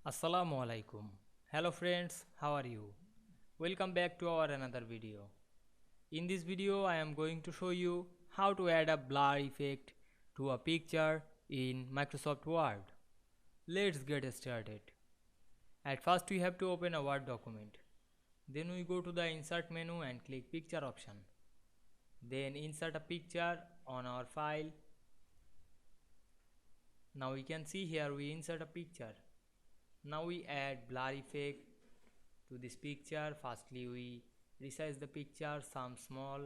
Assalamu Walaikum. Hello friends, how are you? Welcome back to our another video. In this video I am going to show you how to add a blur effect to a picture in Microsoft Word. Let's get started. At first we have to open a Word document. Then we go to the insert menu and click picture option. Then insert a picture on our file. Now we can see here we insert a picture. Now we add blur effect to this picture. Firstly we resize the picture some small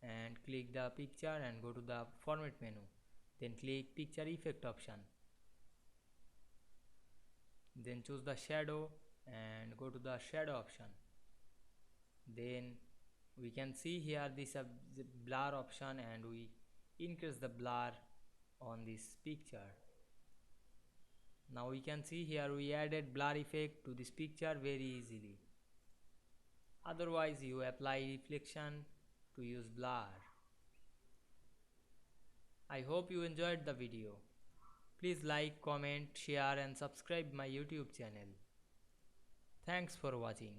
and click the picture and go to the format menu. Then click picture effect option. Then choose the shadow and go to the shadow option. Then we can see here this blur option and we increase the blur on this picture. Now we can see here we added blur effect to this picture very easily. Otherwise you apply reflection to use blur. I hope you enjoyed the video. Please like, comment, share and subscribe my YouTube channel. Thanks for watching.